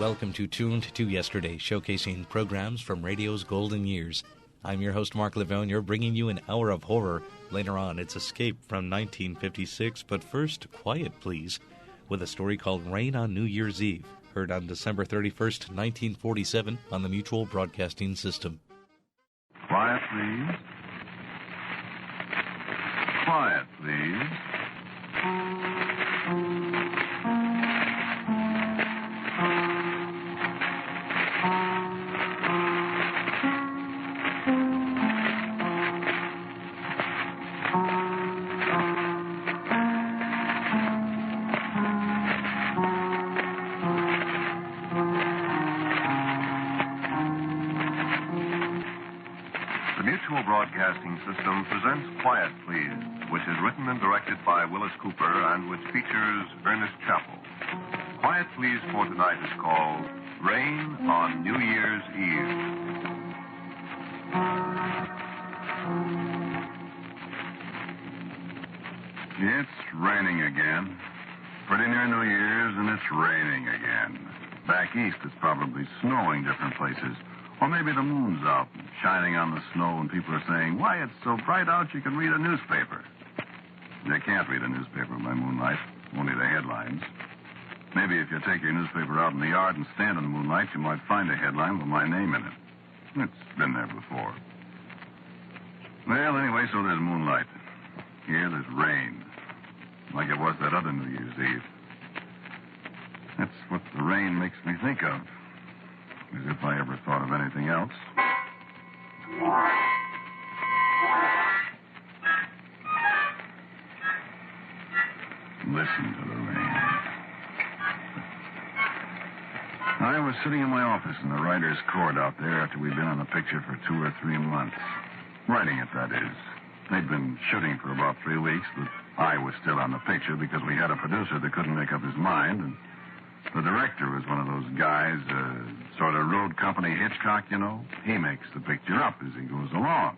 welcome to Tuned to Yesterday, showcasing programs from radio's golden years. I'm your host, Mark Lavonier, bringing you an hour of horror. Later on, it's Escape from 1956, but first, Quiet Please, with a story called Rain on New Year's Eve, heard on December 31st, 1947, on the Mutual Broadcasting System. Quiet, please. Quiet, please. Broadcasting System presents Quiet Please, which is written and directed by Willis Cooper and which features Ernest Chappell. Quiet Please for tonight is called Rain on New Year's Eve. It's raining again. Pretty near New Year's and it's raining again. Back east it's probably snowing different places. Or maybe the moon's out, shining on the snow, and people are saying, why, it's so bright out you can read a newspaper. They can't read a newspaper by moonlight, only the headlines. Maybe if you take your newspaper out in the yard and stand in the moonlight, you might find a headline with my name in it. It's been there before. Well, anyway, so there's moonlight. Here, there's rain, like it was that other New Year's Eve. That's what the rain makes me think of. As if I ever thought of anything else. Listen to the rain. I was sitting in my office in the writer's court out there after we'd been on the picture for 2 or 3 months. Writing it, that is. They'd been shooting for about 3 weeks, but I was still on the picture because we had a producer that couldn't make up his mind, and the director was one of those guys, sort of road company Hitchcock, you know. He makes the picture up as he goes along.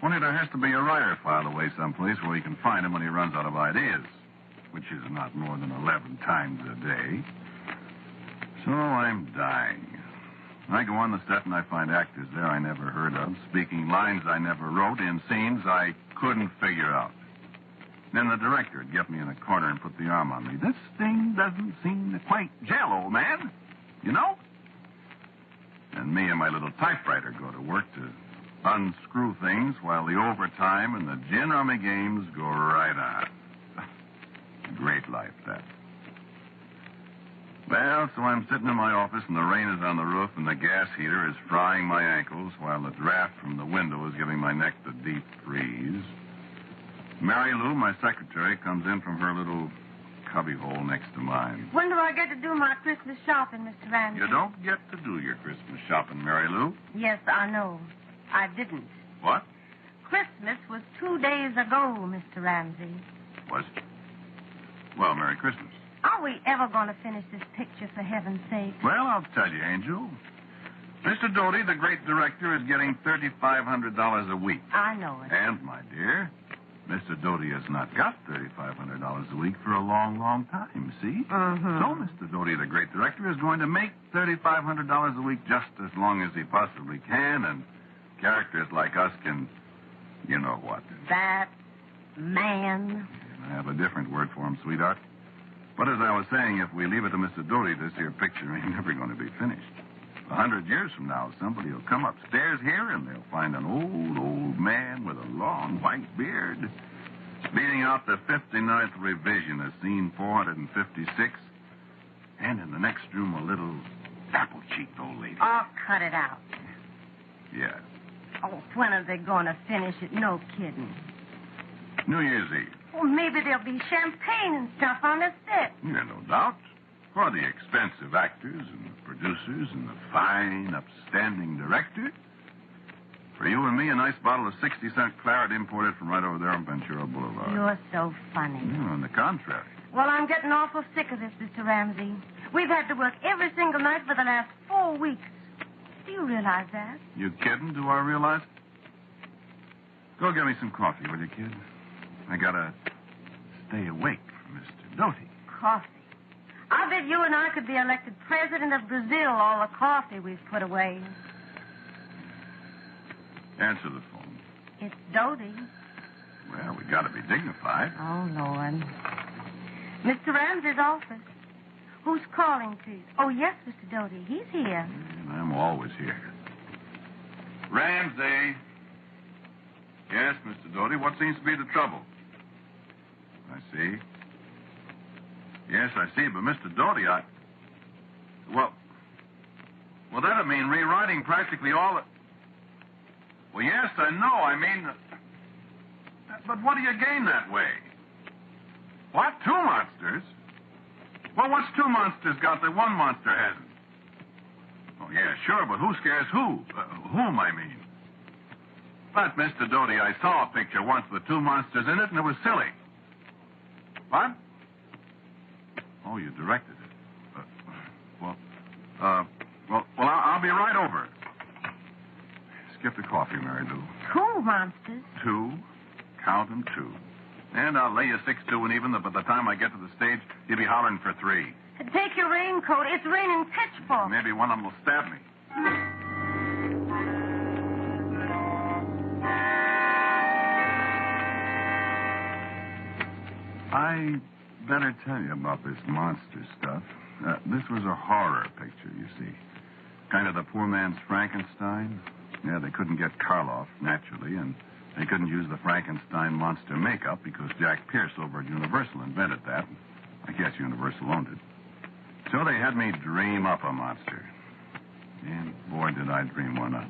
Only there has to be a writer filed away someplace where he can find him when he runs out of ideas, which is not more than 11 times a day. So I'm dying. I go on the set and I find actors there I never heard of, speaking lines I never wrote, in scenes I couldn't figure out. Then the director would get me in a corner and put the arm on me. This thing doesn't seem to quite gel, old man. You know? And me and my little typewriter go to work to unscrew things while the overtime and the gin rummy games go right on. Great life, that. Well, so I'm sitting in my office and the rain is on the roof and the gas heater is frying my ankles while the draft from the window is giving my neck the deep freeze. Mary Lou, my secretary, comes in from her little cubbyhole next to mine. When do I get to do my Christmas shopping, Mr. Ramsey? You don't get to do your Christmas shopping, Mary Lou. Yes, I know. I didn't. What? Christmas was 2 days ago, Mr. Ramsey. Was it? Well, Merry Christmas. Are we ever going to finish this picture, for heaven's sake? Well, I'll tell you, Angel. Mr. Doty, the great director, is getting $3,500 a week. I know it. And, my dear, Mr. Doty has not got $3,500 a week for a long, long time, see? Mm-hmm. So Mr. Doty, the great director, is going to make $3,500 a week just as long as he possibly can, and characters like us can, you know what. That man. I have a different word for him, sweetheart. But as I was saying, if we leave it to Mr. Doty, this here picture ain't never going to be finished. 100 years from now, somebody will come upstairs here and they'll find an old man with a long white beard beating out the 59th revision of scene 456. And in the next room, a little apple-cheeked old lady. Oh, cut it out. Yeah. Oh, when are they going to finish it? No kidding. New Year's Eve. Well, maybe there'll be champagne and stuff on the set. Yeah, no doubt. For the expensive actors and the producers and the fine, upstanding director. For you and me, a nice bottle of 60-cent claret imported from right over there on Ventura Boulevard. You're so funny. On the contrary. Well, I'm getting awful sick of this, Mr. Ramsey. We've had to work every single night for the last 4 weeks. Do you realize that? You kidding? Do I realize it? Go get me some coffee, will you, kid? I gotta stay awake for Mr. Doty. Coffee. I've been if you and I could be elected president of Brazil, all the coffee we've put away. Answer the phone. It's Dodie. Well, we got to be dignified. Oh, Lord. Mr. Ramsey's office. Who's calling, please? Oh, yes, Mr. Doty. He's here. And I'm always here. Ramsey. Yes, Mr. Doty. What seems to be the trouble? I see. Yes, I see. But, Mr. Doty, Well, that'd mean rewriting practically all the... Well, yes, I know. I mean... But what do you gain that way? What? 2 monsters? Well, what's 2 monsters got that one monster hasn't? Oh, yeah, sure, but who scares who? Whom, I mean. But, Mr. Doty, I saw a picture once with 2 monsters in it, and it was silly. What? Oh, you directed it. I'll be right over. Skip the coffee, Mary Lou. 2 monsters? 2. Count them 2. And I'll lay you 6-2 and even, but by the time I get to the stage, you'll be hollering for 3. Take your raincoat. It's raining pitchforks. Maybe one of them will stab me. I better tell you about this monster stuff. This was a horror picture, you see. Kind of the poor man's Frankenstein. Yeah, they couldn't get Karloff, naturally, and they couldn't use the Frankenstein monster makeup because Jack Pierce over at Universal invented that. I guess Universal owned it. So they had me dream up a monster. And boy, did I dream one up.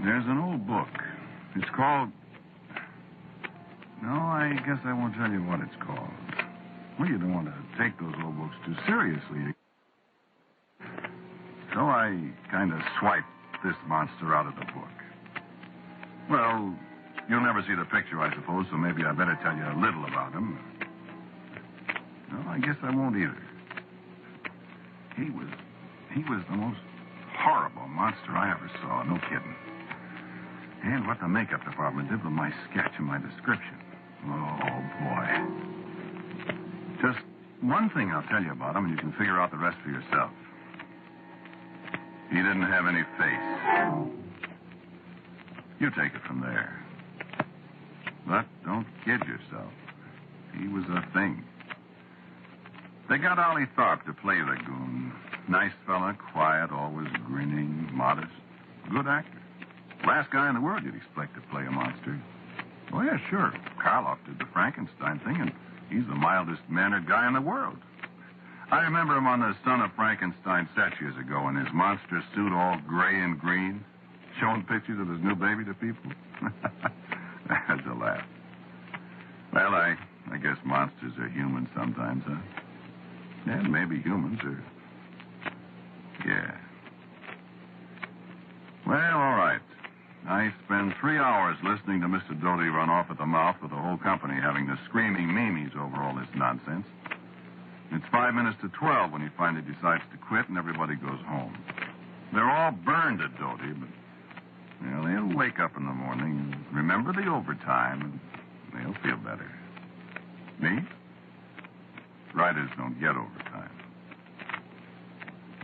There's an old book. It's called... No, I guess I won't tell you what it's called. Well, you don't want to take those old books too seriously. So I kind of swiped this monster out of the book. Well, you'll never see the picture, I suppose, so maybe I better tell you a little about him. No, I guess I won't either. He was the most horrible monster I ever saw, no kidding. And what the makeup department did with my sketch and my description. Oh, boy. Just one thing I'll tell you about him, and you can figure out the rest for yourself. He didn't have any face. You take it from there. But don't kid yourself. He was a thing. They got Ollie Tharp to play the goon. Nice fella, quiet, always grinning, modest. Good actor. Last guy in the world you'd expect to play a monster. Oh, yeah, sure. Karloff did the Frankenstein thing, and he's the mildest-mannered guy in the world. I remember him on the Son of Frankenstein set years ago in his monster suit all gray and green, showing pictures of his new baby to people. That's a laugh. Well, I guess monsters are human sometimes, huh? And maybe humans are... Yeah. Well, all right. I spend 3 hours listening to Mr. Doty run off at the mouth with the whole company having the screaming memes over all this nonsense. It's 5 minutes to 12 when he finally decides to quit and everybody goes home. They're all burned at Doty, but well, they'll wake up in the morning and remember the overtime and they'll feel better. Me? Writers don't get overtime.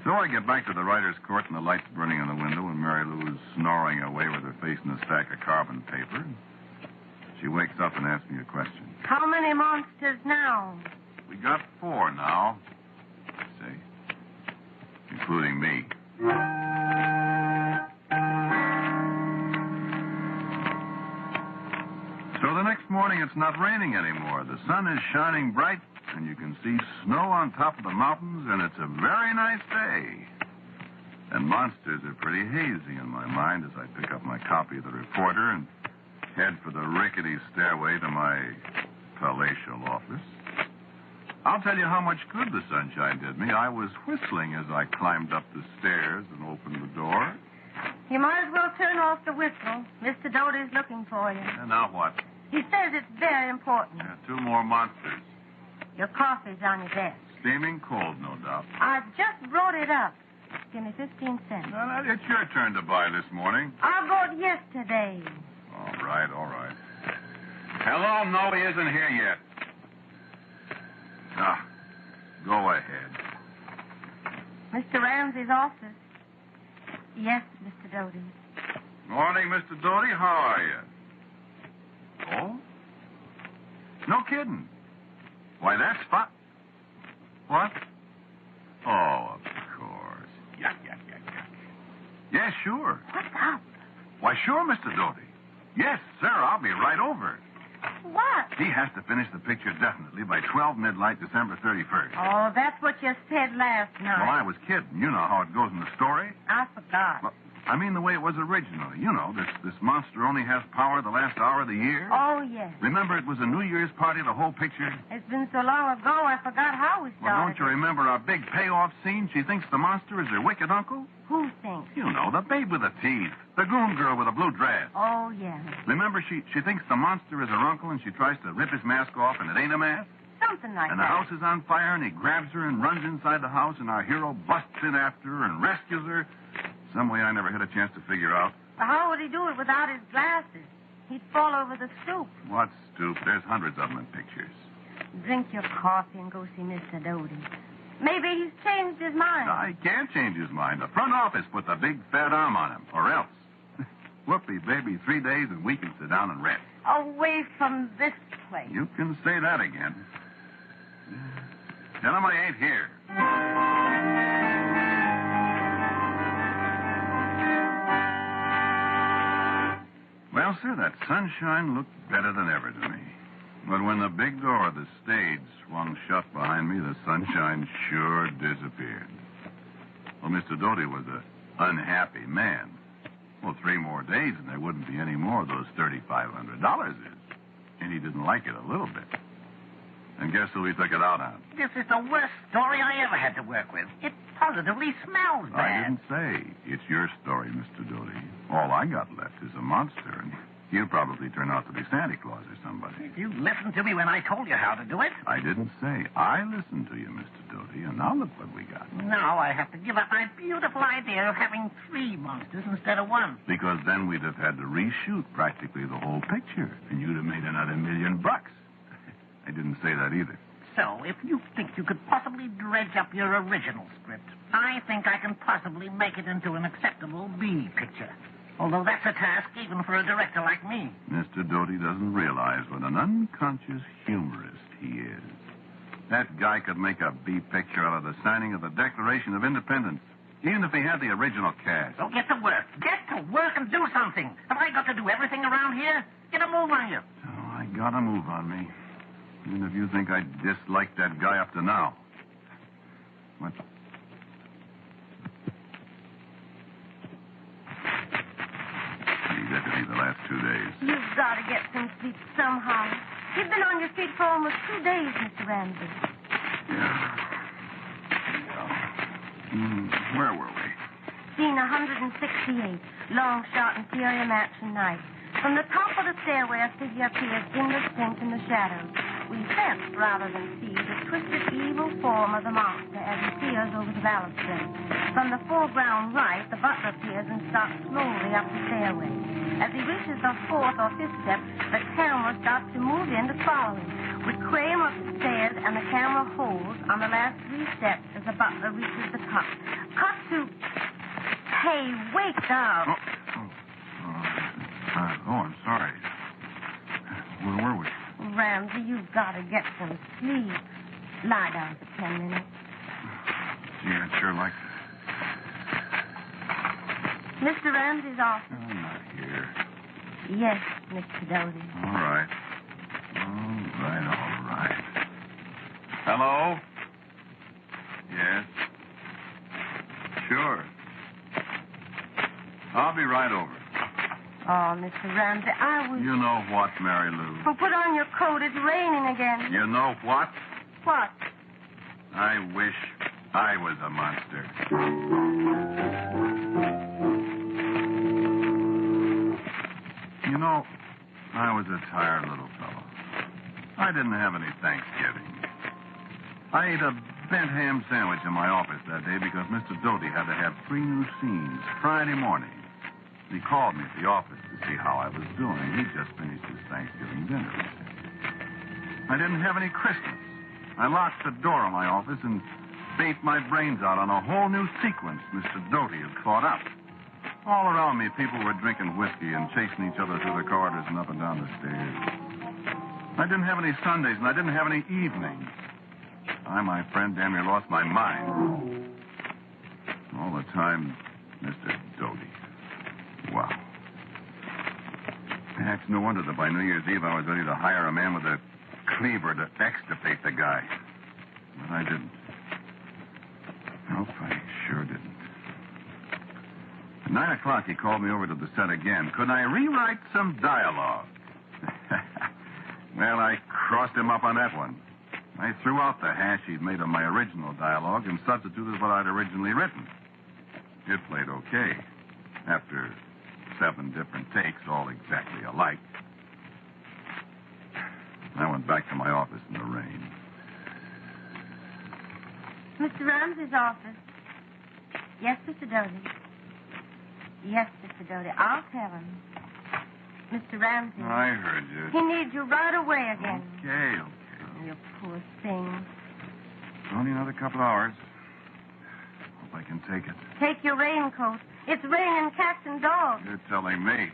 So I get back to the writer's court and the light's burning in the window and Mary Lou is snoring away with her face in a stack of carbon paper. She wakes up and asks me a question. How many monsters now? We got 4 now, I say, including me. So the next morning it's not raining anymore. The sun is shining bright. And you can see snow on top of the mountains, and it's a very nice day. And monsters are pretty hazy in my mind as I pick up my copy of the Reporter and head for the rickety stairway to my palatial office. I'll tell you how much good the sunshine did me. I was whistling as I climbed up the stairs and opened the door. You might as well turn off the whistle. Mr. Doty's looking for you. And now what? He says it's very important. 2 more monsters. Your coffee's on your desk. Steaming cold, no doubt. I just brought it up. Give me 15 cents. No, it's your turn to buy this morning. I bought yesterday. All right, all right. Hello? No, he isn't here yet. Ah, go ahead. Mr. Ramsey's office. Yes, Mr. Doty. Morning, Mr. Doty. How are you? Oh? No kidding. Why, that's fun. What? Oh, of course. Yuck. Yes, sure. What's up? Why, sure, Mr. Doty. Yes, sir, I'll be right over. What? He has to finish the picture definitely by 12 midnight, December 31st. Oh, that's what you said last night. Well, I was kidding. You know how it goes in the story. I forgot. Well, I mean the way it was originally. You know, this monster only has power the last hour of the year. Oh, yes. Remember, it was a New Year's party, the whole picture? It's been so long ago, I forgot how we started. Well, don't you remember our big payoff scene? She thinks the monster is her wicked uncle? Who thinks? You know, the babe with the teeth. The goon girl with a blue dress. Oh, yes. Remember, she thinks the monster is her uncle, and she tries to rip his mask off, and it ain't a mask? Something like And that. the house is on fire, and he grabs her and runs inside the house, and our hero busts in after her and rescues her. Some way I never had a chance to figure out. But how would he do it without his glasses? He'd fall over the stoop. What stoop? There's hundreds of them in pictures. Drink your coffee and go see Mr. Doty. Maybe he's changed his mind. I can't change his mind. The front office put the big fat arm on him, or else. Whoopee, baby, 3 days and we can sit down and rest. Away from this place. You can say that again. Tell him I ain't here. Well, sir, that sunshine looked better than ever to me. But when the big door of the stage swung shut behind me, the sunshine sure disappeared. Well, Mr. Doty was an unhappy man. Well, 3 more days and there wouldn't be any more of those $3,500 is. And he didn't like it a little bit. And guess who he took it out on? This is the worst story I ever had to work with. It positively smells I bad. didn't say. It's your story, Mr. Doty. All I got left is a monster, and he'll probably turn out to be Santa Claus or somebody. You listened to me when I told you how to do it. I didn't say. I listened to you, Mr. Doty, and now look what we got. Now I have to give up my beautiful idea of having 3 monsters instead of 1. Because then we'd have had to reshoot practically the whole picture, and you'd have made another $1 million. I didn't say that either. So, if you think you could possibly dredge up your original script, I think I can possibly make it into an acceptable B picture. Although that's a task even for a director like me. Mr. Doty doesn't realize what an unconscious humorist he is. That guy could make a B picture out of the signing of the Declaration of Independence, even if he had the original cast. So get to work. Get to work and do something. Have I got to do everything around here? Get a move on you. Oh, I got a move on me. Even if you think I disliked that guy up to now. What? He deputy the last 2 days. You've got to get some sleep somehow. You've been on your feet for almost 2 days, Mr. Ramsey. Yeah. Where were we? Scene 168, long shot interior mansion night. From the top of the stairway, a figure appears indistinct in the shadows. We sense, rather than see, the twisted evil form of the monster as he peers over the balustrade. From the foreground right, the butler appears and starts slowly up the stairway. As he reaches the 4th or 5th step, the camera starts to move in to follow him. We cram up the stairs, and the camera holds on the last 3 steps as the butler reaches the top. Cut to... Hey, wake up. I'm sorry. Where were we? Ramsey, you've got to get some sleep. Lie down for 10 minutes. Yeah, I'd sure like that. Mr. Ramsey's office. I'm not here. Yes, Mr. Doty. All right. All right. Hello? Yes? Sure. I'll be right over. Oh, Mr. Ramsey, I was... You know what, Mary Lou? Well, put on your coat. It's raining again. You know what? What? I wish I was a monster. You know, I was a tired little fellow. I didn't have any Thanksgiving. I ate a bent ham sandwich in my office that day because Mr. Doty had to have 3 new scenes Friday morning. He called me at the office to see how I was doing. He'd just finished his Thanksgiving dinner. I didn't have any Christmas. I locked the door of my office and baked my brains out on a whole new sequence Mr. Doty had thought up. All around me, people were drinking whiskey and chasing each other through the corridors and up and down the stairs. I didn't have any Sundays, and I didn't have any evenings. I, my friend, damn near lost my mind. All the time, Mr. Doty. Wow. It's no wonder that by New Year's Eve I was ready to hire a man with a cleaver to extirpate the guy. But I didn't. Nope, I sure didn't. At 9 o'clock, he called me over to the set again. Could I rewrite some dialogue? Well, I crossed him up on that one. I threw out the hash he'd made of my original dialogue and substituted what I'd originally written. It played okay. After 7 different takes, all exactly alike. I went back to my office in the rain. Mr. Ramsey's office. Yes, Mr. Doty. Yes, Mr. Doty. I'll tell him. Mr. Ramsey. I heard you. He needs you right away again. Okay. Oh, you poor thing. Only another couple hours. Hope I can take it. Take your raincoat. It's raining cats and dogs. You're telling me.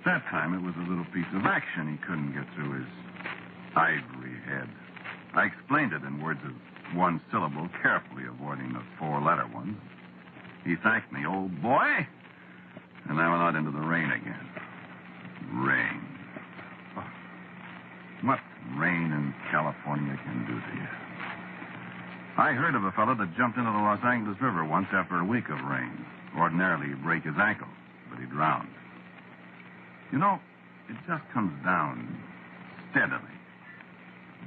That time it was a little piece of action he couldn't get through his ivory head. I explained it in words of one syllable, carefully avoiding the 4-letter ones. He thanked me, old boy, and I went out into the rain again. Rain. Oh, what rain in California can do to you. I heard of a fellow that jumped into the Los Angeles River once after a week of rain. Ordinarily, he'd break his ankle, but he drowned. You know, it just comes down steadily.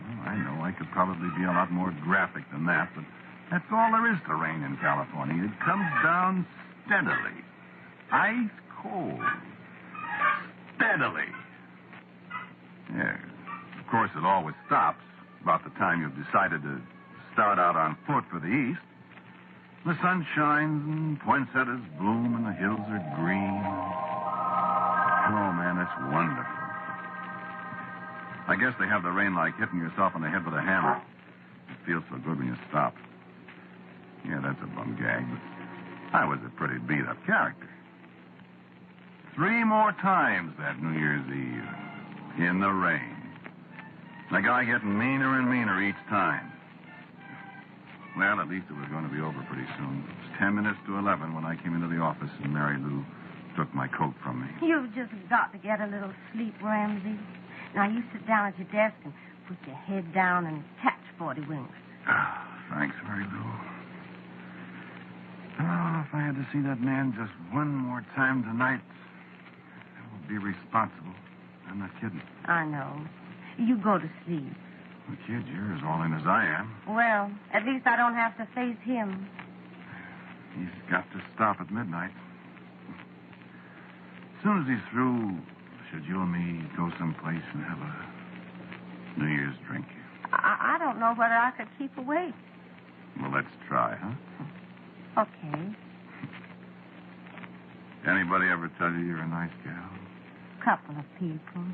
Well, I know I could probably be a lot more graphic than that, but that's all there is to rain in California. It comes down steadily. Ice cold. Steadily. Yeah. Of course, it always stops about the time you've decided to start out on foot for the east. The sun shines and poinsettias bloom and the hills are green. Oh, man, it's wonderful. I guess they have the rain like hitting yourself on the head with a hammer. It feels so good when you stop. Yeah, that's a bum gag, but I was a pretty beat-up character. 3 more times that New Year's Eve. In the rain. The guy getting meaner and meaner each time. Well, at least it was going to be over pretty soon. It was 10 minutes to 11 when I came into the office and Mary Lou took my coat from me. You've just got to get a little sleep, Ramsey. Now, you sit down at your desk and put your head down and catch 40 winks. Thanks, Mary Lou. Oh, if I had to see that man just one more time tonight, I would be responsible. I'm not kidding. I know. You go to sleep. The kid, you're as all in as I am. Well, at least I don't have to face him. He's got to stop at midnight. As soon as he's through, should you and me go someplace and have a New Year's drink? I don't know whether I could keep awake. Well, let's try, huh? Okay. Anybody ever tell you you're a nice gal? Couple of people.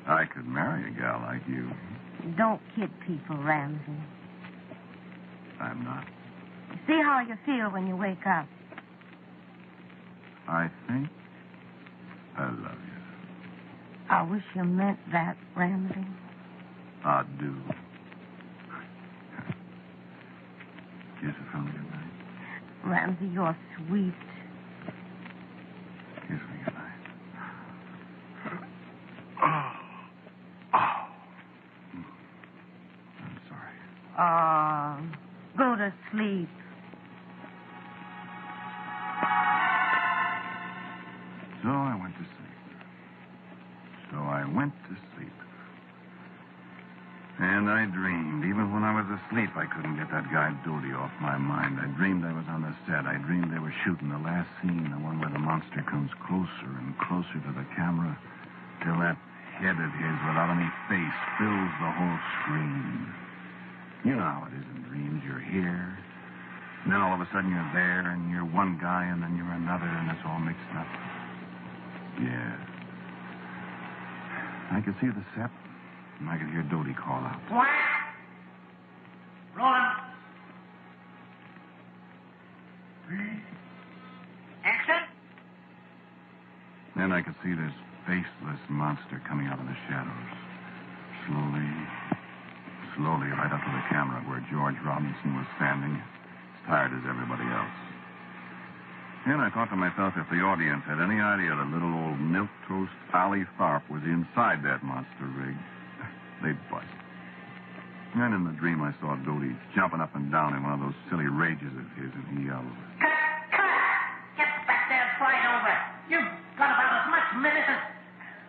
I could marry a gal like you. Don't kid people, Ramsey. I'm not. See how you feel when you wake up. I think I love you. I wish you meant that, Ramsey. I do. Kiss a fellow good night. Ramsey, you're sweet. Kiss me good night. I'm sorry. Go to sleep. So I went to sleep. And I dreamed. Even when I was asleep, I couldn't get that guy Doty off my mind. I dreamed I was on the set. I dreamed they were shooting the last scene, the one where the monster comes closer and closer to the camera till that head of his without any face fills the whole screen. You know how it is in dreams. You're here, And then all of a sudden you're there, and you're one guy, and then you're another, and it's all mixed up. Yeah. I could see the set, and I could hear Dodie call out. What? Rolling. Action. Then I could see this faceless monster coming out of the shadows. Slowly, right up to the camera where George Robinson was standing, as tired as everybody else. And I thought to myself, if the audience had any idea that little old milquetoast Allie Tharp was inside that monster rig, they'd bust. And in the dream, I saw Dodie jumping up and down in one of those silly rages of his, and he yelled, Cut! Get back there and slide over. You've got about as much medicine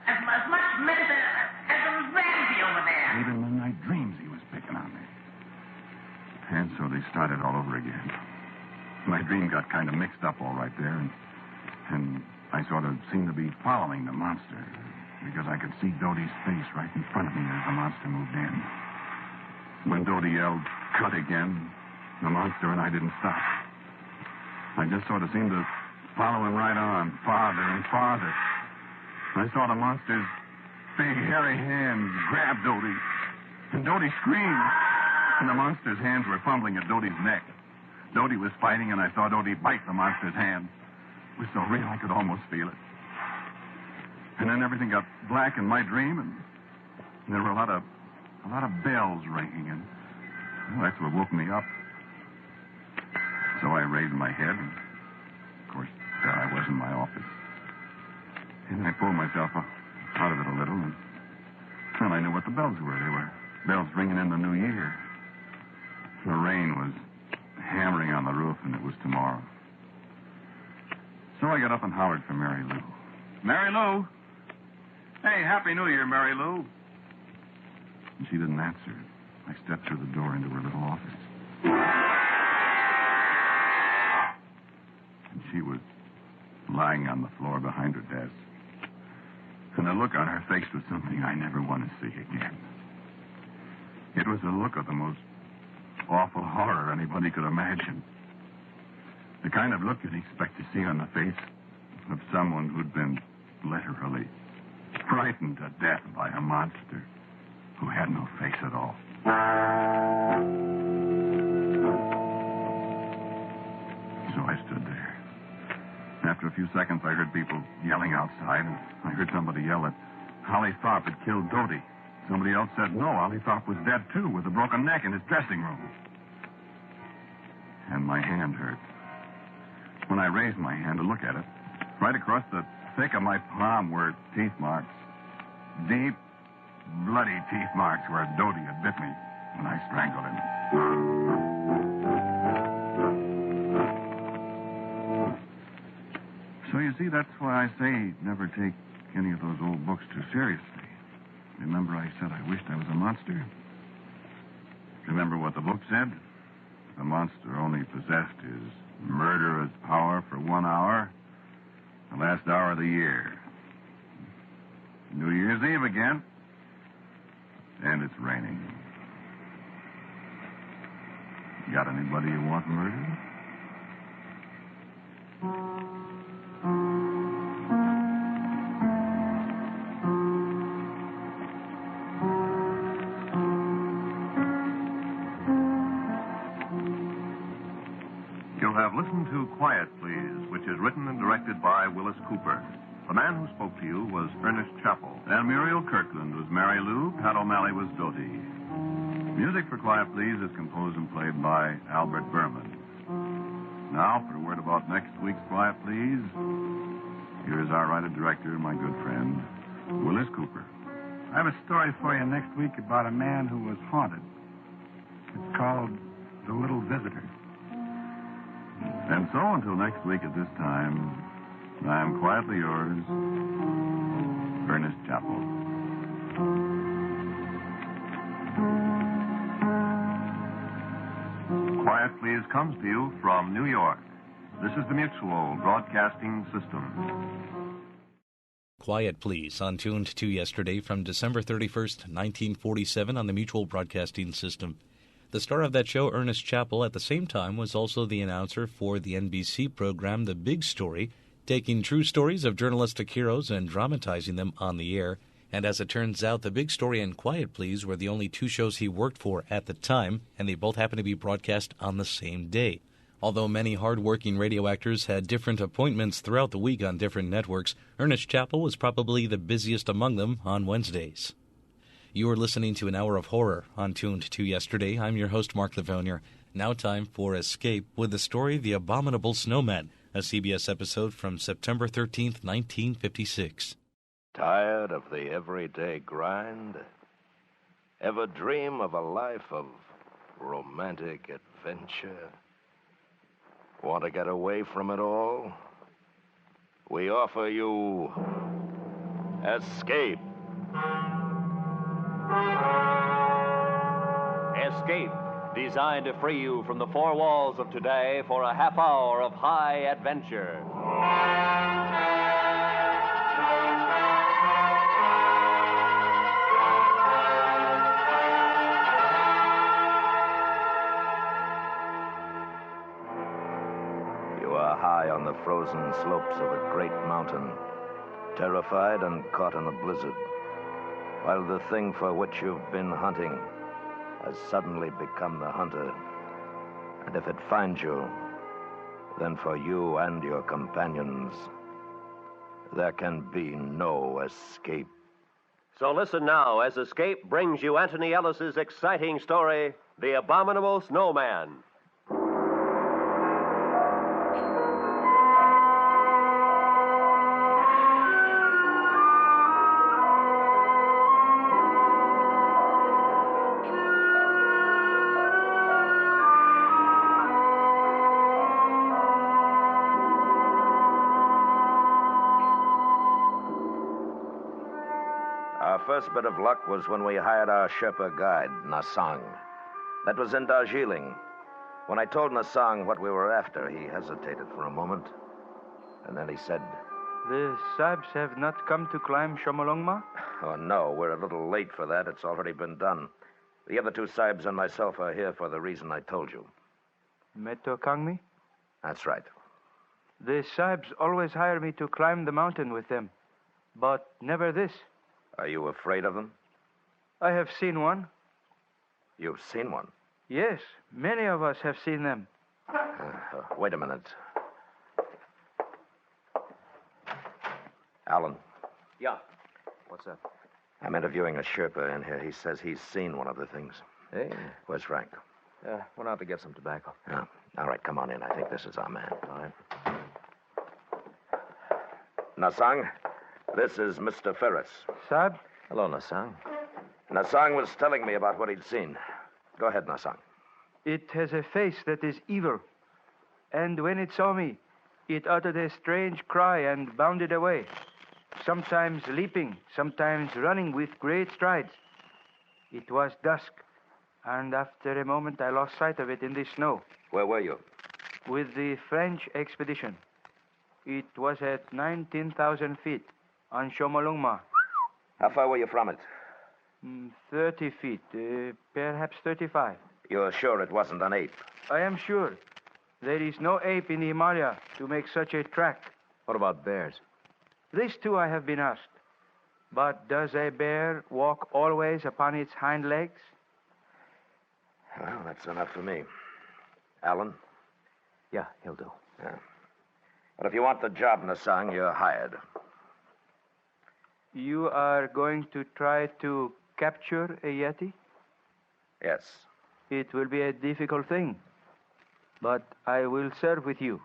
as those Ramsey over there. even in my dreams he was picking on me. And so they started all over again. My dream got kind of mixed up all right there, and I sort of seemed to be following the monster, because I could see Dodie's face right in front of me as the monster moved in. When Dodie yelled, cut again, the monster and I didn't stop. I just sort of seemed to follow him right on, farther and farther. I saw the monster's big, hairy hands grab Dodie, and Dodie screamed, and the monster's hands were fumbling at Dodie's neck. Dodie was fighting, and I saw Dodie bite the monster's hand. It was so real I could almost feel it. And then everything got black in my dream, and there were a lot of bells ringing, and well, that's what woke me up. So I raised my head, and of course, there I was in my office. And I pulled myself out of it a little, and well, I knew what the bells were. They were bells ringing in the new year. The rain was hammering on the roof, and it was tomorrow. So I got up and hollered for Mary Lou. Mary Lou! Hey, Happy New Year, Mary Lou. And she didn't answer. I stepped through the door into her little office. And she was lying on the floor behind her desk. And the look on her face was something I never want to see again. It was a look of the most awful horror anybody could imagine. The kind of look you'd expect to see on the face of someone who'd been literally frightened to death by a monster who had no face at all. So I stood there. After a few seconds, I heard people yelling outside, and I heard somebody yell that Allie Tharp had killed Dodie. Somebody else said, no, Allie Tharp was dead, too, with a broken neck in his dressing room. And my hand hurt. When I raised my hand to look at it, right across the thick of my palm were teeth marks. Deep, bloody teeth marks where Dodie had bit me when I strangled him. So you see, that's why I say never take any of those old books too seriously. Remember I said I wished I was a monster? Remember what the book said? The monster only possessed his murderous power for 1 hour, the last hour of the year. New Year's Eve again, and it's raining. Got anybody you want murdered? Listen to Quiet, Please, which is written and directed by Willis Cooper. The man who spoke to you was Ernest Chappell. And Muriel Kirkland was Mary Lou. Pat O'Malley was Dodie. Music for Quiet, Please is composed and played by Albert Berman. Now, for a word about next week's Quiet, Please, here is our writer-director, my good friend, Willis Cooper. I have a story for you next week about a man who was haunted. It's called The Little Visitor. And so, until next week at this time, I'm quietly yours, Ernest Chappell. Quiet, Please comes to you from New York. This is the Mutual Broadcasting System. Quiet, Please, on Tuned to Yesterday from December 31st, 1947 on the Mutual Broadcasting System. The star of that show, Ernest Chappell, at the same time was also the announcer for the NBC program The Big Story, taking true stories of journalistic heroes and dramatizing them on the air. And as it turns out, The Big Story and Quiet Please were the only two shows he worked for at the time, and they both happened to be broadcast on the same day. Although many hard-working radio actors had different appointments throughout the week on different networks, Ernest Chappell was probably the busiest among them on Wednesdays. You are listening to An Hour of Horror on Tuned to Yesterday. I'm your host, Mark Lavonier. Now time for Escape with the story The Abominable Snowman, a CBS episode from September 13th, 1956. Tired of the everyday grind? Ever dream of a life of romantic adventure? Want to get away from it all? We offer you Escape. Escape, designed to free you from the four walls of today for a half hour of high adventure. High on the frozen slopes of a great mountain, terrified and caught in a blizzard, while the thing for which you've been hunting has suddenly become the hunter. And if it finds you, then for you and your companions, there can be no escape. So listen now as Escape brings you Anthony Ellis's exciting story, The Abominable Snowman. Our first bit of luck was when we hired our Sherpa guide, Nasang. That was in Darjeeling. When I told Nasang what we were after, he hesitated for a moment. And then he said, The Sahibs have not come to climb Shomolungma? Oh, no, we're a little late for that. It's already been done. The other two Sahibs and myself are here for the reason I told you. Meto Kangmi? That's right. The Sahibs always hire me to climb the mountain with them, but never this. Are you afraid of them? I have seen one. You've seen one? Yes, many of us have seen them. Wait a minute. Alan. Yeah. What's that? I'm interviewing a Sherpa in here. He says he's seen one of the things. Hey. Where's Frank? Went out to get some tobacco. Yeah. All right, come on in. I think this is our man. All right. Nasang, this is Mr. Ferris. Sahib? Hello, Nasang. Nasang was telling me about what he'd seen. Go ahead, Nasang. It has a face that is evil. And when it saw me, it uttered a strange cry and bounded away. Sometimes leaping, sometimes running with great strides. It was dusk, and after a moment I lost sight of it in the snow. Where were you? With the French expedition. It was at 19,000 feet on Shomolungma. How far were you from it? 30 feet, perhaps 35. You're sure it wasn't an ape? I am sure. There is no ape in the Himalaya to make such a track. What about bears? This too I have been asked. But does a bear walk always upon its hind legs? Well, that's enough for me. Alan? Yeah, he'll do. Yeah. But if you want the job, Nasang, you're hired. You are going to try to capture a Yeti? Yes. It will be a difficult thing, but I will serve with you.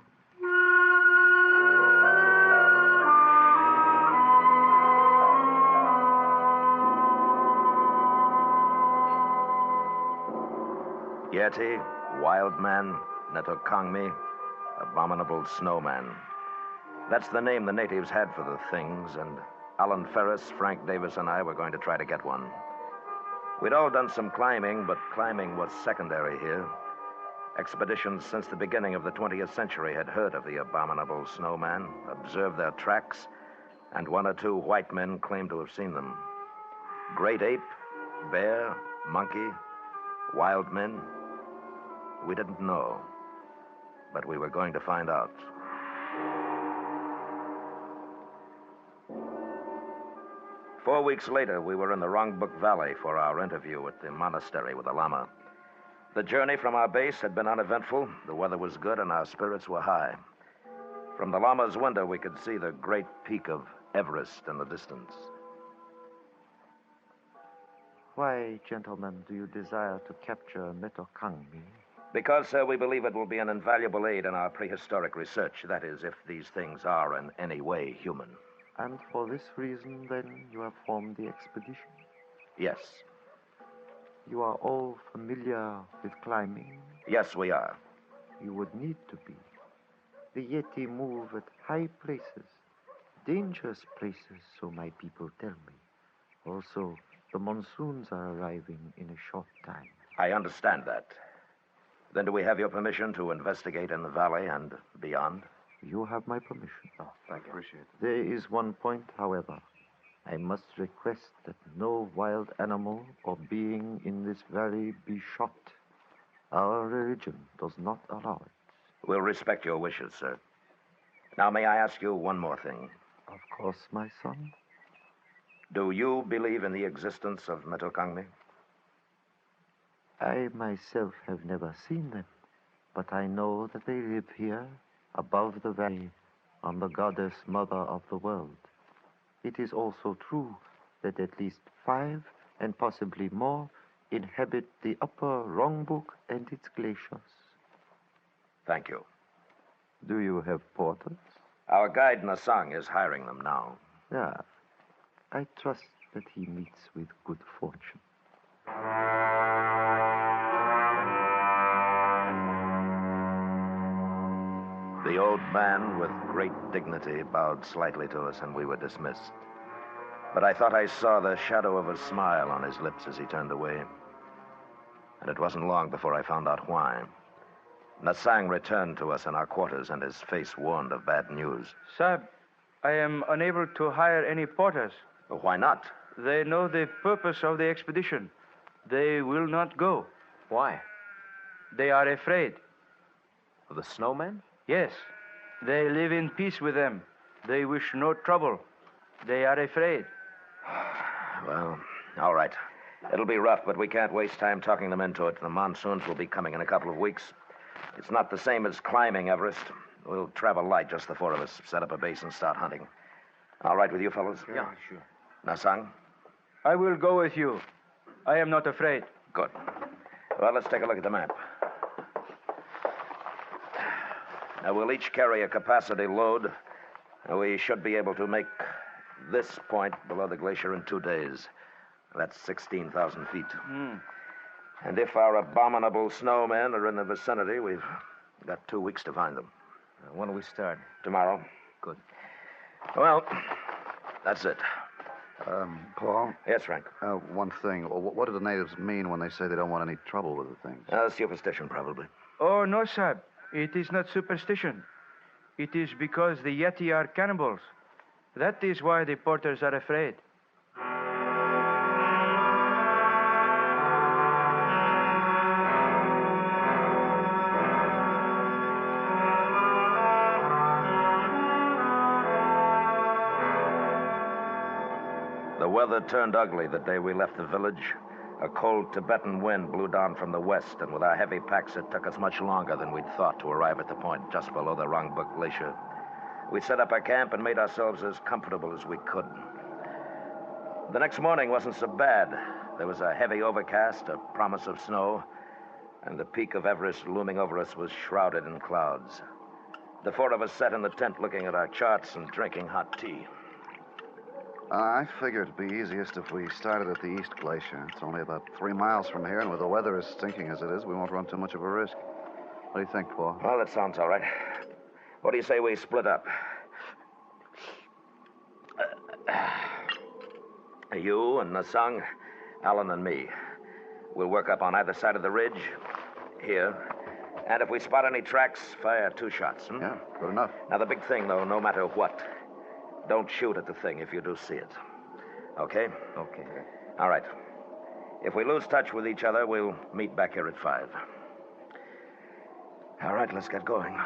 Yeti, Wild Man, Netokangmi, Abominable Snowman. That's the name the natives had for the things, and Alan Ferris, Frank Davis, and I were going to try to get one. We'd all done some climbing, but climbing was secondary here. Expeditions since the beginning of the 20th century had heard of the Abominable Snowman, observed their tracks, and one or two white men claimed to have seen them. Great ape, bear, monkey, Wild men? We didn't know. But we were going to find out. Four weeks later, we were in the Rongbuk Valley for our interview at the monastery with the Lama. The journey from our base had been uneventful, the weather was good, and our spirits were high. From the Lama's window, we could see the great peak of Everest in the distance. Why, gentlemen, do you desire to capture Metokangmi? Because, sir, we believe it will be an invaluable aid in our prehistoric research. That is, if these things are in any way human. And for this reason, then, you have formed the expedition? Yes. You are all familiar with climbing? Yes, we are. You would need to be. The Yeti move at high places, dangerous places, so my people tell me. Also, the monsoons are arriving in a short time. I understand that. Then do we have your permission to investigate in the valley and beyond? You have my permission. Oh, thank you. Appreciate it. There is one point, however. I must request that no wild animal or being in this valley be shot. Our religion does not allow it. We'll respect your wishes, sir. Now, may I ask you one more thing? Of course, my son. Do you believe in the existence of Metokangmi? I myself have never seen them, but I know that they live here, above the valley, on the goddess mother of the world. It is also true that at least 5, and possibly more, inhabit the upper Rongbuk and its glaciers. Thank you. Do you have porters? Our guide Nasang is hiring them now. Yeah. I trust that he meets with good fortune. The old man, with great dignity, bowed slightly to us, and we were dismissed. But I thought I saw the shadow of a smile on his lips as he turned away. And it wasn't long before I found out why. Nasang returned to us in our quarters, and his face warned of bad news. Sir, I am unable to hire any porters. Why not? They know the purpose of the expedition. They will not go. Why? They are afraid. Of the Snowman? Yes. They live in peace with them. They wish no trouble. They are afraid. Well, all right. It'll be rough, but we can't waste time talking them into it. The monsoons will be coming in a couple of weeks. It's not the same as climbing Everest. We'll travel light, just the 4 of us, set up a base and start hunting. All right with you, fellows? Yeah, sure. Nasang? I will go with you. I am not afraid. Good. Well, let's take a look at the map. Now, we'll each carry a capacity load. We should be able to make this point below the glacier in 2 days. That's 16,000 feet. And if our abominable snowmen are in the vicinity, we've got 2 weeks to find them. When do we start? Tomorrow. Good. Well, that's it. Paul? Yes, Frank. One thing. What do the natives mean when they say they don't want any trouble with the things? Superstition, probably. Oh, no, sir. It is not superstition. It is because the Yeti are cannibals. That is why the porters are afraid. The weather turned ugly the day we left the village. A cold Tibetan wind blew down from the west, and with our heavy packs, it took us much longer than we'd thought to arrive at the point just below the Rongbuk Glacier. We set up our camp and made ourselves as comfortable as we could. The next morning wasn't so bad. There was a heavy overcast, a promise of snow, and the peak of Everest looming over us was shrouded in clouds. The 4 of us sat in the tent looking at our charts and drinking hot tea. I figure it'd be easiest if we started at the East Glacier. It's only about 3 miles from here, and with the weather as stinking as it is, we won't run too much of a risk. What do you think, Paul? Well, that sounds all right. What do you say we split up? You and Nasang, Alan and me. We'll work up on either side of the ridge, here. And if we spot any tracks, fire 2 shots. Yeah, good enough. Now, the big thing, though, no matter what, don't shoot at the thing if you do see it. Okay? Okay. All right. If we lose touch with each other, we'll meet back here at 5. All right, let's get going.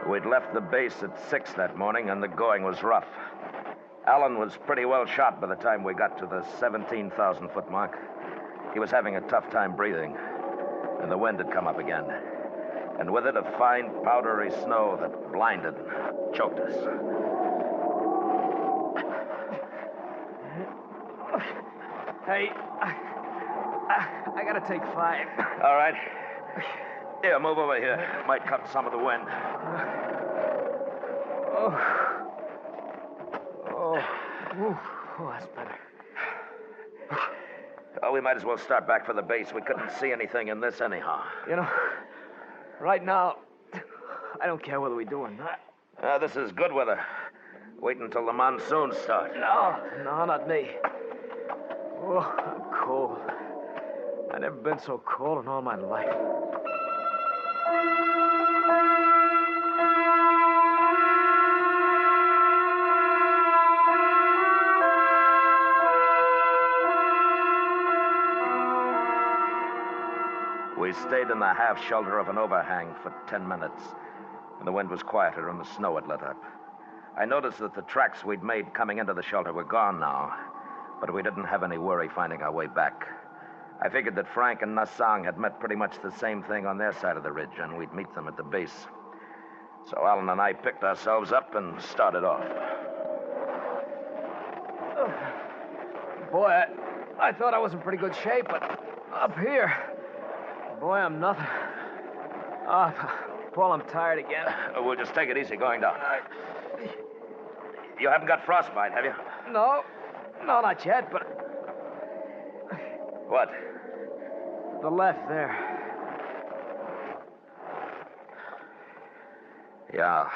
We'd left the base at 6 that morning, and the going was rough. Alan was pretty well shot by the time we got to the 17,000-foot mark. He was having a tough time breathing, and the wind had come up again. And with it, a fine, powdery snow that blinded and choked us. Hey, I gotta take 5. All right. Here, move over here. It might cut some of the wind. Oh, that's better. Oh, we might as well start back for the base. We couldn't see anything in this anyhow. You know, right now, I don't care whether we do or not. This is good weather. Wait until the monsoons start. No, not me. Oh, I'm cold. I've never been so cold in all my life. We stayed in the half shelter of an overhang for 10 minutes, and the wind was quieter and the snow had let up. I noticed that the tracks we'd made coming into the shelter were gone now, but we didn't have any worry finding our way back. I figured that Frank and Nassang had met pretty much the same thing on their side of the ridge, and we'd meet them at the base. So Alan and I picked ourselves up and started off. Boy, I thought I was in pretty good shape, but up here, boy, I'm nothing. Paul, I'm tired again. We'll just take it easy going down. You haven't got frostbite, have you? No, not yet, but... What? The left there. Yeah.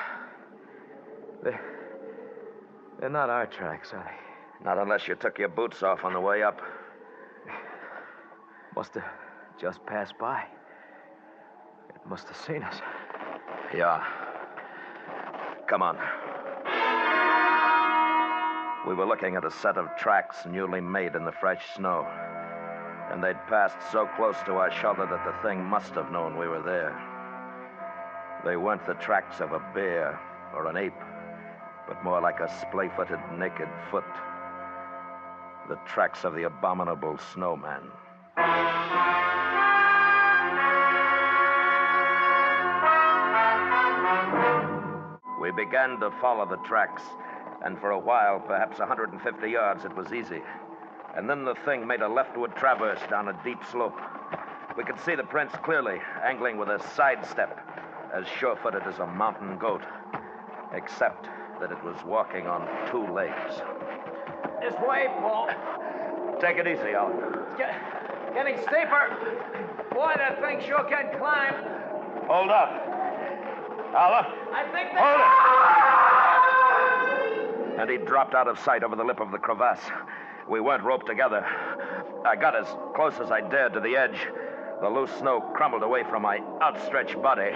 They're not our tracks, are they? Not unless you took your boots off on the way up. Must have just passed by. It must have seen us. Yeah. Come on. We were looking at a set of tracks newly made in the fresh snow. And they'd passed so close to our shelter that the thing must have known we were there. They weren't the tracks of a bear or an ape, but more like a splay-footed naked foot. The tracks of the abominable Snowman. We began to follow the tracks, and for a while, perhaps 150 yards, it was easy. And then the thing made a leftward traverse down a deep slope. We could see the prints clearly, angling with a sidestep, as sure-footed as a mountain goat, except that it was walking on 2 legs. This way, Paul. Take it easy, Alan. It's getting steeper. Boy, that thing sure can climb. Hold up. Alan. I think Hold it! And he dropped out of sight over the lip of the crevasse. We weren't roped together. I got as close as I dared to the edge. The loose snow crumbled away from my outstretched body.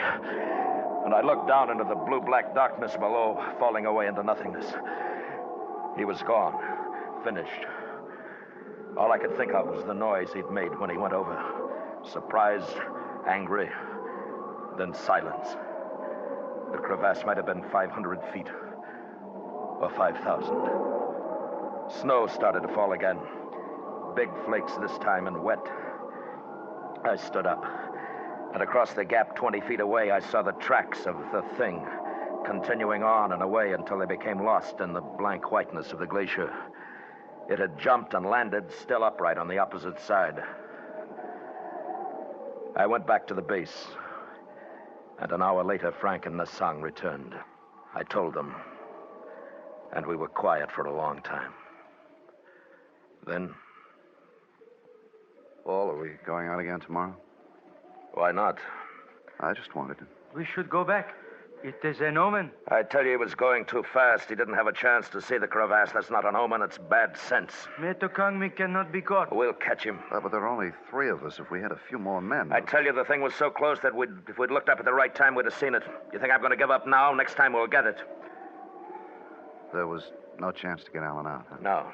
And I looked down into the blue-black darkness below, falling away into nothingness. He was gone. Finished. All I could think of was the noise he'd made when he went over. Surprised, angry, then silence. The crevasse might have been 500 feet, or 5,000. Snow started to fall again. Big flakes this time and wet. I stood up, and across the gap 20 feet away, I saw the tracks of the thing, continuing on and away until they became lost in the blank whiteness of the glacier. It had jumped and landed still upright on the opposite side. I went back to the base, and an hour later, Frank and Nassang returned. I told them, and we were quiet for a long time. Then... Paul, are we going out again tomorrow? Why not? I just wanted to. We should go back. It is an omen. I tell you, he was going too fast. He didn't have a chance to see the crevasse. That's not an omen. It's bad sense. Metokangmi cannot be caught. We'll catch him. But there are only 3 of us. If we had a few more men... I tell you, the thing was so close that if we'd looked up at the right time, we'd have seen it. You think I'm going to give up now? Next time we'll get it. There was no chance to get Alan out, huh? No.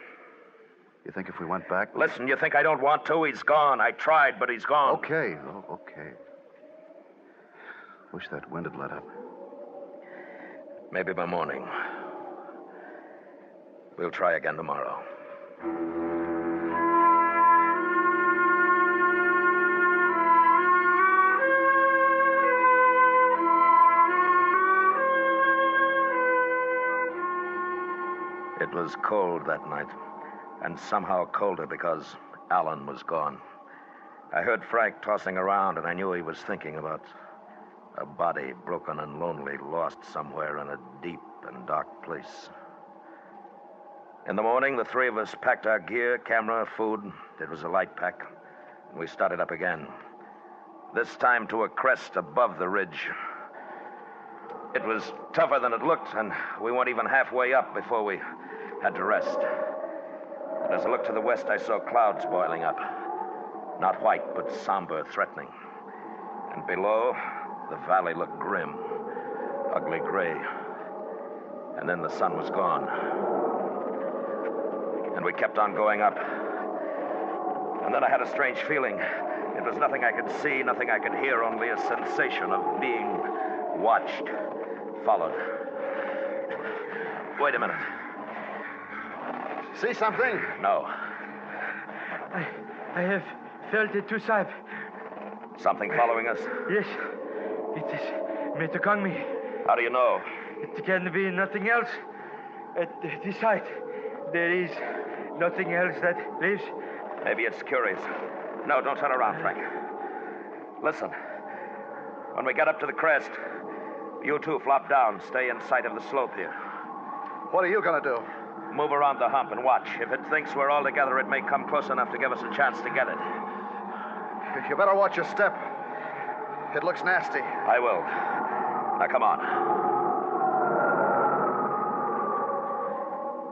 You think if we went back... Listen, you think I don't want to? He's gone. I tried, but he's gone. Okay. Okay. Wish that wind had let up. Maybe by morning. We'll try again tomorrow. It was cold that night, and somehow colder because Alan was gone. I heard Frank tossing around, and I knew he was thinking about a body, broken and lonely, lost somewhere in a deep and dark place. In the morning, the 3 of us packed our gear, camera, food. It was a light pack, and we started up again. This time to a crest above the ridge. It was tougher than it looked, and we weren't even halfway up before we had to rest. And as I looked to the west, I saw clouds boiling up. Not white, but somber, threatening. And below, the valley looked grim, ugly gray. And then the sun was gone. And we kept on going up. And then I had a strange feeling. It was nothing I could see, nothing I could hear, only a sensation of being watched, followed. Wait a minute. See something? No. I have felt it too, Sahib. Something following us? Yes. It is Metokangmi. How do you know? It can be nothing else. At this height, there is nothing else that lives. Maybe it's curious. No, don't turn around, Frank. Listen. When we get up to the crest, you 2 flop down. Stay in sight of the slope here. What are you going to do? Move around the hump and watch. If it thinks we're all together, it may come close enough to give us a chance to get it. You better watch your step. It looks nasty. I will. Now, come on.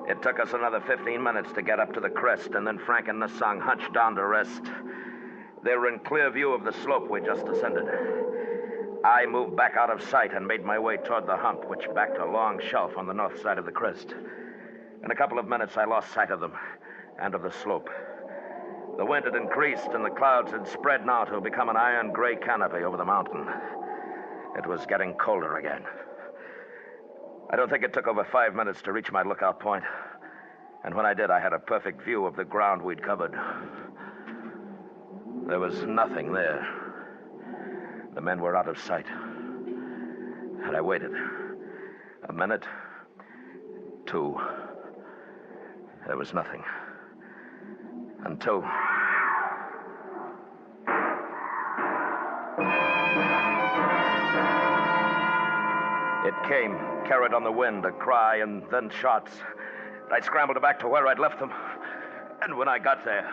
It took us another 15 minutes to get up to the crest, and then Frank and Nasang hunched down to rest. They were in clear view of the slope we just ascended. I moved back out of sight and made my way toward the hump, which backed a long shelf on the north side of the crest. In a couple of minutes, I lost sight of them and of the slope. The wind had increased, and the clouds had spread now to become an iron gray canopy over the mountain. It was getting colder again. I don't think it took over 5 minutes to reach my lookout point. And when I did, I had a perfect view of the ground we'd covered. There was nothing there. The men were out of sight. And I waited. A minute. 2. There was nothing. Until... It came, carried on the wind, a cry and then shots. I scrambled back to where I'd left them. And when I got there,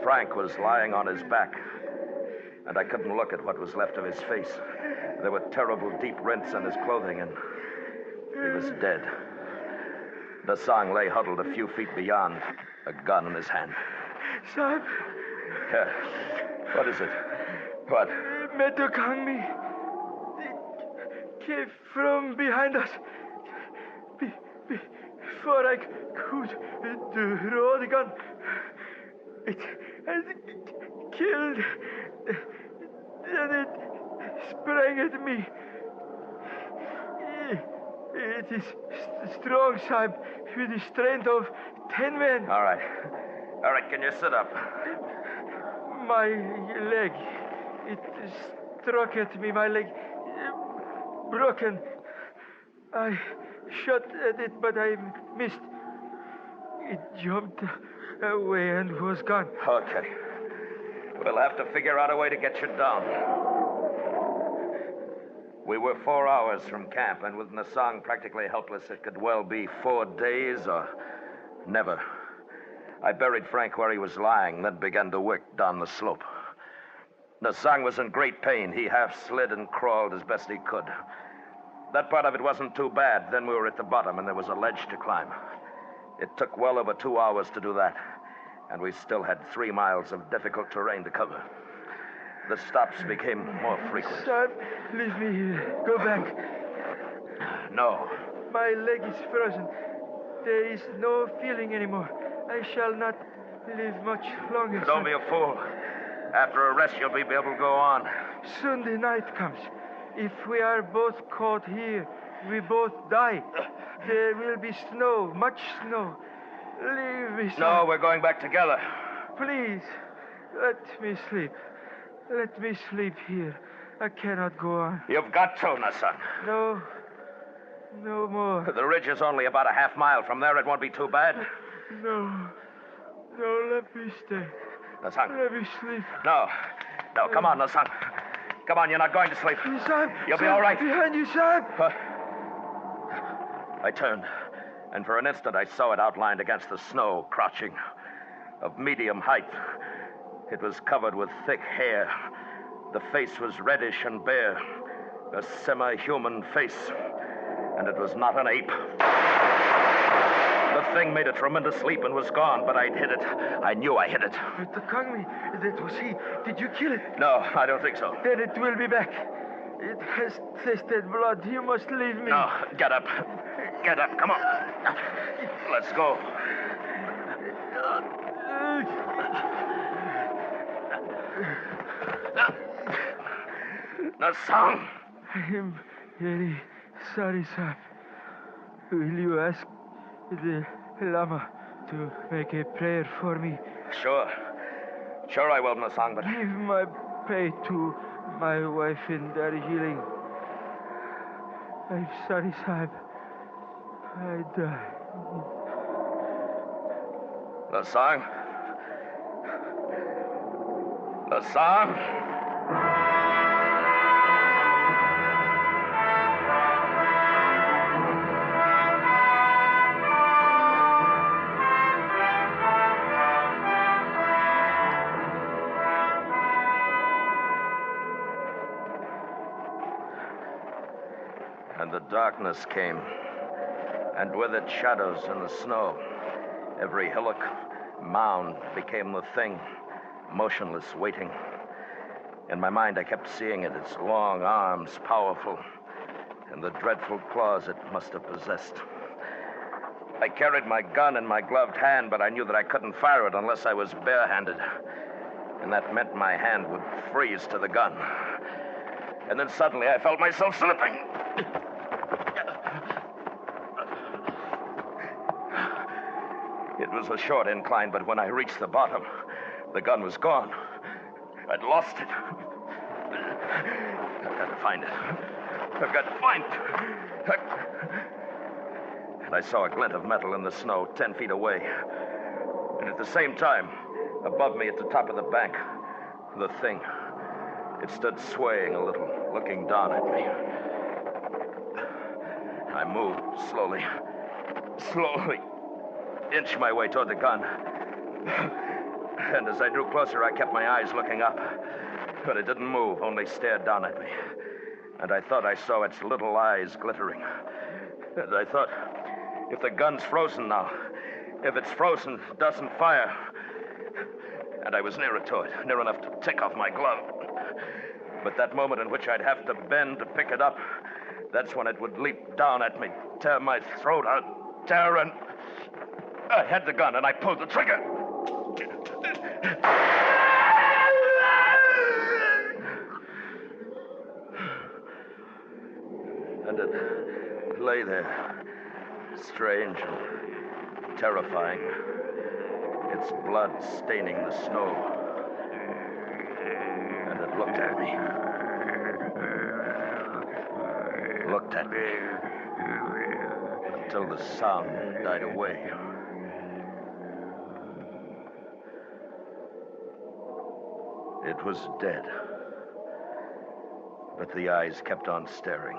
Frank was lying on his back. And I couldn't look at what was left of his face. There were terrible deep rents in his clothing, and he was dead. Nasang lay huddled a few feet beyond, a gun in his hand. Sahib. Yeah. What is it? What? Metokangmi came from behind us. Before I could draw the gun, it has killed. Then it sprang at me. It is strong, Sahib, with the strength of 10 men. All right, can you sit up? My leg, it struck at me, my leg broken. I shot at it, but I missed. It jumped away and was gone. Okay. We'll have to figure out a way to get you down. We were 4 hours from camp, and with Nasang practically helpless, it could well be 4 days or never. I buried Frank where he was lying, then began to work down the slope. Nasang was in great pain. He half slid and crawled as best he could. That part of it wasn't too bad. Then we were at the bottom, and there was a ledge to climb. It took well over 2 hours to do that, and we still had 3 miles of difficult terrain to cover. The stops became more frequent. Son, leave me here. Go back. No. My leg is frozen. There is no feeling anymore. I shall not live much longer. Don't be a fool. After a rest, you'll be able to go on. Soon the night comes. If we are both caught here, we both die. There will be snow, much snow. Leave me, son. No, we're going back together. Please, let me sleep. Let me sleep here. I cannot go on. You've got to, Nasang. No. No more. The ridge is only about a half mile from there. It won't be too bad. No. No, let me stay. Nasang. Let me sleep. No. No, come on, Nasang. Come on, you're not going to sleep. Sahib, You'll be all right. Behind you, Sahib. I turned, and for an instant I saw it outlined against the snow, crouching, of medium height. It was covered with thick hair. The face was reddish and bare, a semi-human face, and it was not an ape. The thing made a tremendous leap and was gone, but I'd hit it. I knew I hit it. Mr. Kangmi, that was he. Did you kill it? No, I don't think so. Then it will be back. It has tasted blood. You must leave me. No, get up. Get up, come on. Let's go. Nasang. I am very sorry, Sahib. Will you ask the Lama to make a prayer for me? Sure. Sure I will, Nasang, but... Give my pay to my wife in Darjeeling. I'm sorry, Sahib. I die. Nasang? Nasang? And the darkness came, and with it shadows in the snow. Every hillock, mound became the thing, motionless, waiting. In my mind, I kept seeing it, its long arms, powerful, and the dreadful claws it must have possessed. I carried my gun in my gloved hand, but I knew that I couldn't fire it unless I was barehanded. And that meant my hand would freeze to the gun. And then suddenly I felt myself slipping. It was a short incline, but when I reached the bottom, the gun was gone. I'd lost it. I've got to find it. I've got to find it. And I saw a glint of metal in the snow 10 feet away. And at the same time, above me at the top of the bank, the thing. It stood swaying a little, looking down at me. I moved slowly, inched my way toward the gun. And as I drew closer, I kept my eyes looking up. But it didn't move, only stared down at me. And I thought I saw its little eyes glittering. And I thought, if the gun's frozen now, if it's frozen, it doesn't fire. And I was nearer to it, near enough to take off my glove. But that moment in which I'd have to bend to pick it up, that's when it would leap down at me, tear my throat out, tear, and I had the gun and I pulled the trigger. And it lay there, strange and terrifying, its blood staining the snow. And it looked at me. Looked at me until the sound died away. It was dead, but the eyes kept on staring.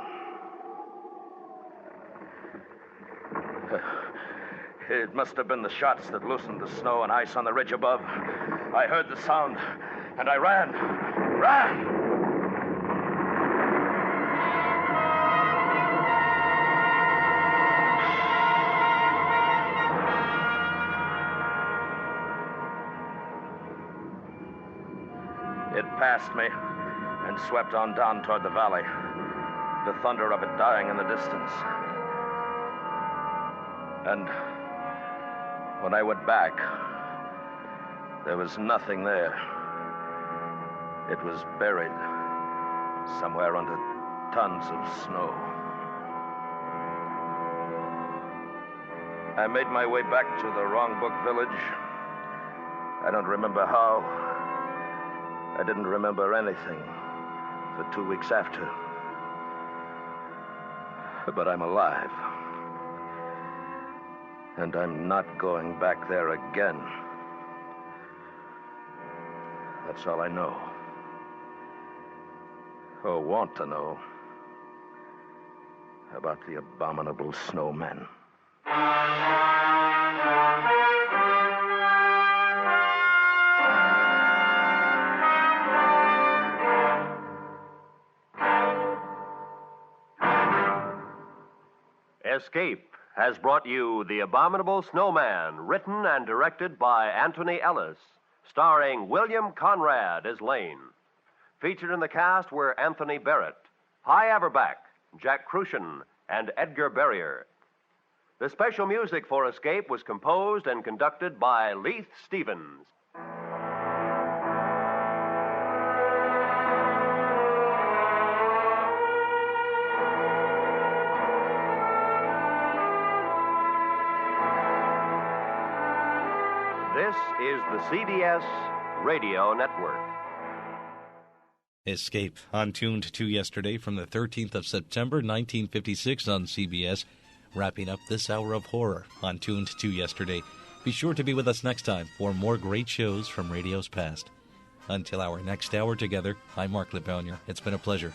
It must have been the shots that loosened the snow and ice on the ridge above. I heard the sound, and I ran. Run! It passed me and swept on down toward the valley, the thunder of it dying in the distance. And when I went back, there was nothing there. It was buried somewhere under tons of snow. I made my way back to the Wrong Book Village. I don't remember how. I didn't remember anything for 2 weeks after. But I'm alive. And I'm not going back there again. That's all I know. Or want to know about the abominable snowman. Escape has brought you The Abominable Snowman, written and directed by Anthony Ellis, starring William Conrad as Lane. Featured in the cast were Anthony Barrett, Hy Averback, Jack Crucian, and Edgar Barrier. The special music for Escape was composed and conducted by Leith Stevens. This is the CBS Radio Network. Escape, on Tuned to Yesterday from the 13th of September, 1956 on CBS, wrapping up this hour of horror on Tuned to Yesterday. Be sure to be with us next time for more great shows from radio's past. Until our next hour together, I'm Mark Lavonier. It's been a pleasure.